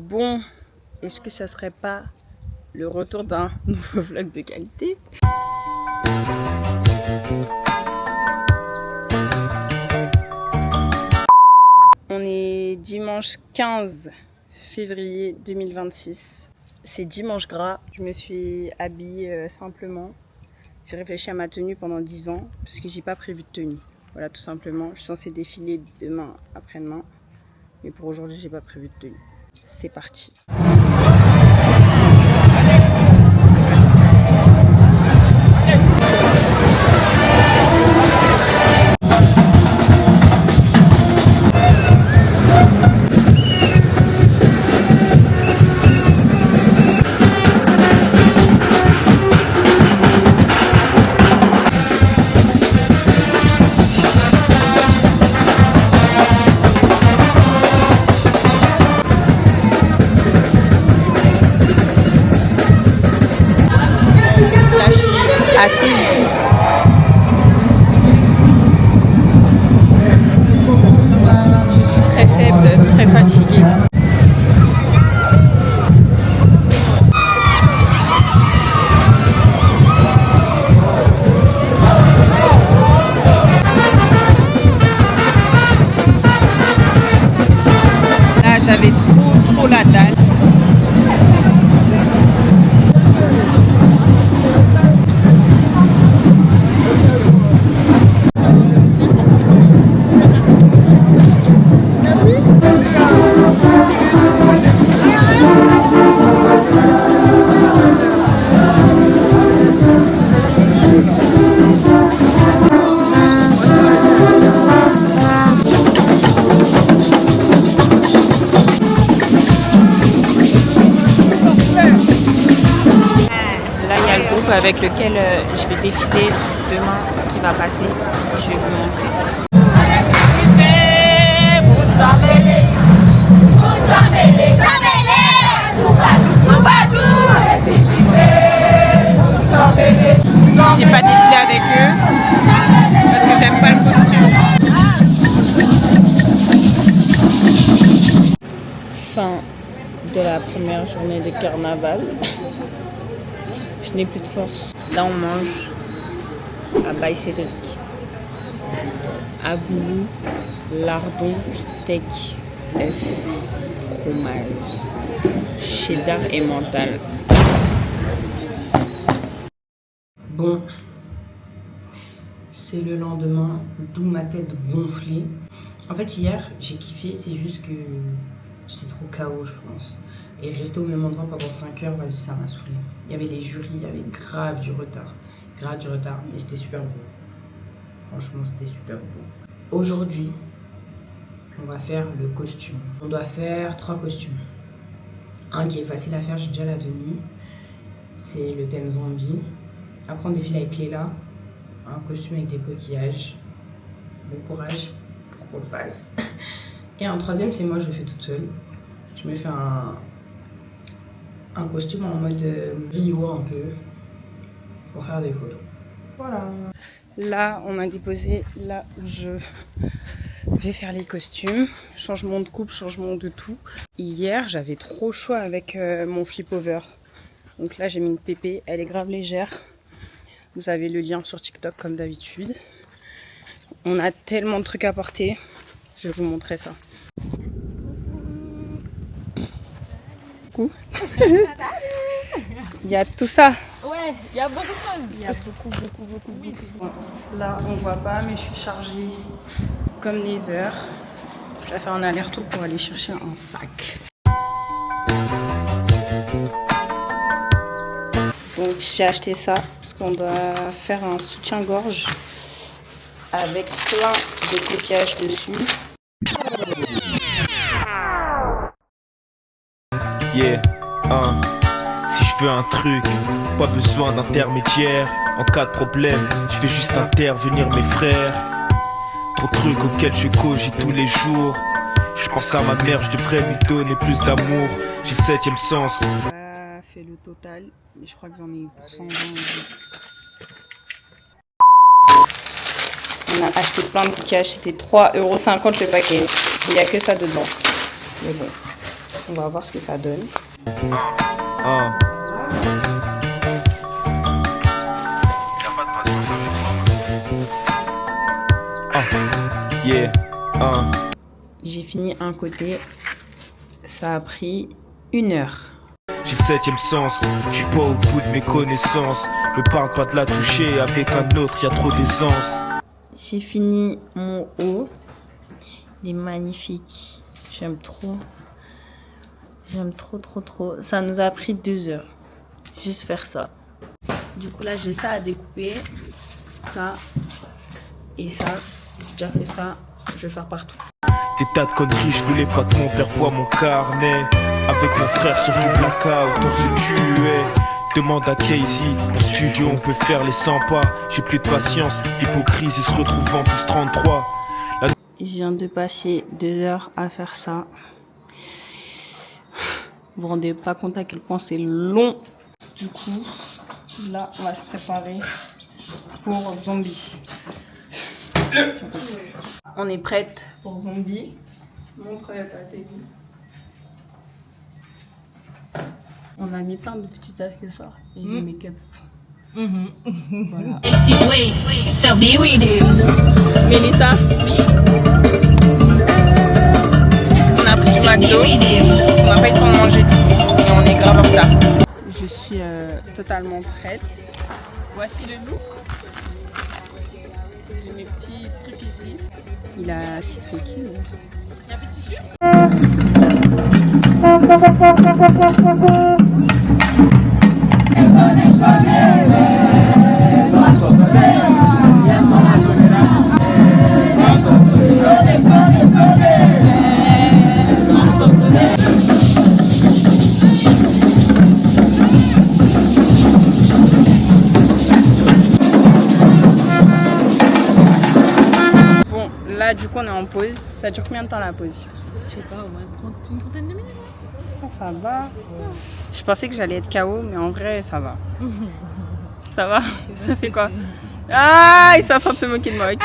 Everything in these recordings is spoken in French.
Bon, est-ce que ça serait pas le retour d'un nouveau vlog de qualité? On est dimanche 15 février 2026. C'est dimanche gras. Je me suis habillée simplement. J'ai réfléchi à ma tenue pendant 10 ans parce que j'ai pas prévu de tenue. Voilà, tout simplement. Je suis censée défiler demain, après-demain. Mais pour aujourd'hui, j'ai pas prévu de tenue. C'est parti. Assise. Je suis très faible, très fatiguée. Là, j'avais trop la dalle. Avec lequel je vais défiler demain qui va passer. Je vais vous montrer. J'ai pas défilé avec eux parce que j'aime pas le costume. Fin de la première journée de carnaval. Je n'ai plus de force. Là, on mange à Baye Cédric. Aboulou, lardon, steak, œuf, fromage, cheddar et mental. Bon, c'est le lendemain, d'où ma tête gonflée. En fait, hier, j'ai kiffé, c'est juste que j'étais trop KO, je pense. Et rester au même endroit pendant 5 heures, vas-y, ça m'a saoulé. Il y avait les jurys, il y avait grave du retard, mais c'était super beau. Franchement, c'était super beau. Aujourd'hui, on va faire le costume. On doit faire 3 costumes. Un qui est facile à faire, j'ai déjà la tenue. C'est le thème zombie. Après, on défile avec Léla. Un costume avec des coquillages. Bon courage pour qu'on le fasse. Et un troisième, c'est moi, je le fais toute seule. Je me fais un costume en mode Rio un peu pour faire des photos. Voilà. Là, on m'a déposé. Là, je vais faire les costumes. Changement de coupe, changement de tout. Hier, j'avais trop chaud avec mon flip over. Donc là, j'ai mis une pépé. Elle est grave légère. Vous avez le lien sur TikTok comme d'habitude. On a tellement de trucs à porter. Je vais vous montrer ça. Il y a tout ça. Ouais, il y a beaucoup de choses. Il y a beaucoup. Là, on voit pas, mais je suis chargée comme never. Je vais faire un aller-retour pour aller chercher un sac. Donc, j'ai acheté ça parce qu'on doit faire un soutien-gorge avec plein de coquillages dessus. Yeah, si je veux un truc, pas besoin d'intermédiaire. En cas de problème, je fais juste intervenir mes frères. Trop de trucs auxquels je cogite tous les jours. Je pense à ma mère, je devrais lui donner plus d'amour. J'ai le 7e sens. Ça fait le total, mais je crois que j'en ai eu pour 120 euros. On a acheté plein de coquillages, c'était 3,50 € le paquet. Il n'y a que ça dedans. Mais bon, On va voir ce que ça donne. Ah. Ah. Yeah. Ah. J'ai fini un côté. Ça a pris 1 heure. J'ai le 7ème sens, je suis pas au bout de mes connaissances. Me parle pas de la toucher, avec un autre, y a trop d'aisance. J'ai fini mon haut. Il est magnifique. J'aime trop. J'aime trop. Ça nous a pris 2 heures. Juste faire ça. Du coup là j'ai ça à découper. Ça. Et ça. J'ai déjà fait ça. Je vais faire partout. Des tas de conneries, je voulais pas que mon père voie mon carnet. Avec mon frère sur du blackout, on se tuait. Demande à Casey, en studio on peut faire les 100 pas. J'ai plus de patience, l'hypocrisie se retrouve en plus 33. Je viens de passer 2 heures à faire ça. Vous vous rendez pas compte à quel point c'est long. Du coup, là on va se préparer pour Zombie. On est prête pour Zombie. Montre ta télé. On a mis plein de petits accessoires et du make-up. Voilà. Mélissa, on a pris du McDo. On n'a pas eu le temps de manger et on est grave en retard. Je suis totalement prête. Voici le look. J'ai mes petits trucs ici. Il a sifflé qui? Il y a un petit tissu? Là, du coup, on est en pause. Ça dure combien de temps la pause? Je sais pas, au moins une trentaine de minutes. Ça va. Je pensais que j'allais être KO, mais en vrai, ça va. Ça va? Ça fait quoi? Ah, ils sont en train de se moquer de moi, ok.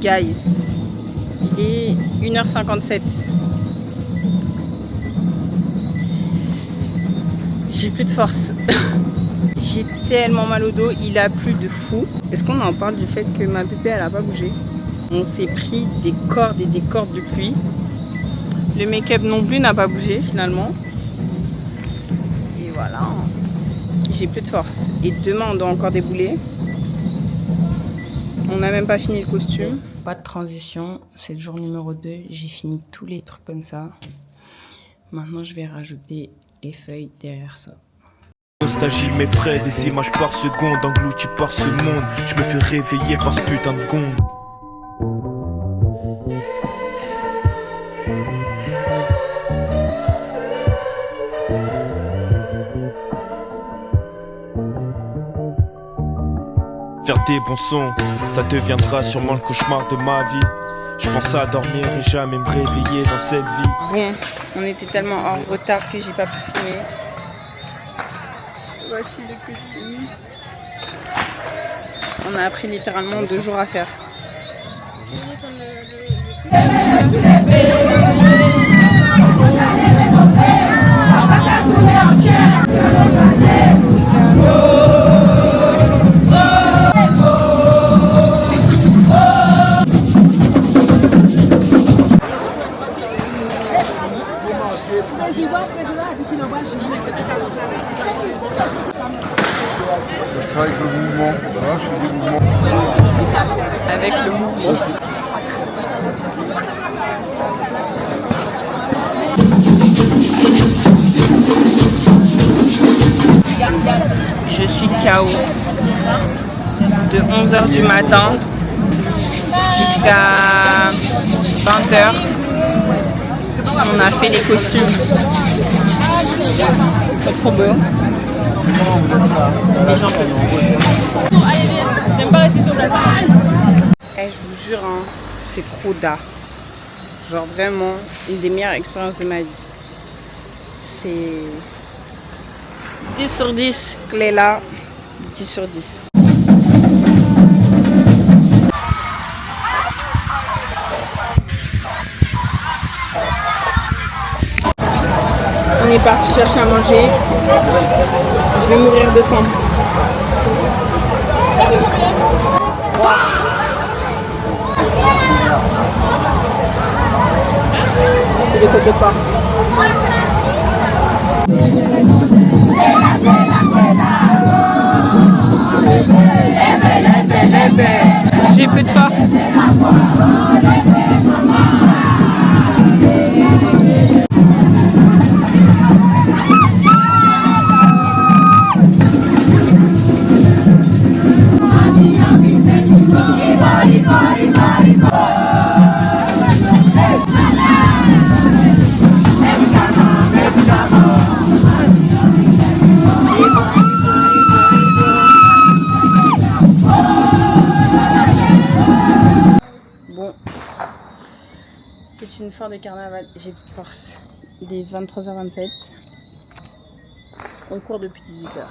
Guys, il est 1h57. J'ai plus de force. J'ai tellement mal au dos, il a plu de fou. Est-ce qu'on en parle du fait que ma pépé elle a pas bougé? On s'est pris des cordes et des cordes de pluie. Le make-up non plus n'a pas bougé finalement. Et voilà. J'ai plus de force. Et demain on doit encore débouler. On n'a même pas fini le costume. Pas de transition, c'est le jour numéro 2. J'ai fini tous les trucs comme ça. Maintenant, je vais rajouter les feuilles derrière ça. Nostalgie m'effraie, des images par seconde, englouti par ce monde. Je me fais réveiller par ce putain de gong. Faire des bons sons, ça deviendra sûrement le cauchemar de ma vie. Je pense à dormir et jamais me réveiller dans cette vie. Bon, on était tellement en retard que j'ai pas pu filmer. Voici le costume. On a pris littéralement 2 jours à faire. Je travaille avec le mouvement, voilà, je fais des mouvements. Avec le mouvement. Je suis KO de 11h du matin jusqu'à 20h. On a fait les costumes. C'est trop beau. Et j'en peux plus. Non, allez, viens. J'aime pas rester sur place. Eh, je vous jure, hein, c'est trop d'art. Genre vraiment, une des meilleures expériences de ma vie. C'est 10 sur 10, Cléla, 10 sur 10. On est parti chercher à manger. Je vais mourir de faim. C'est des côtes de porc. J'ai plus de force. Bon, c'est une fin de carnaval, j'ai plus de force. Il est 23h27. On court depuis 18h.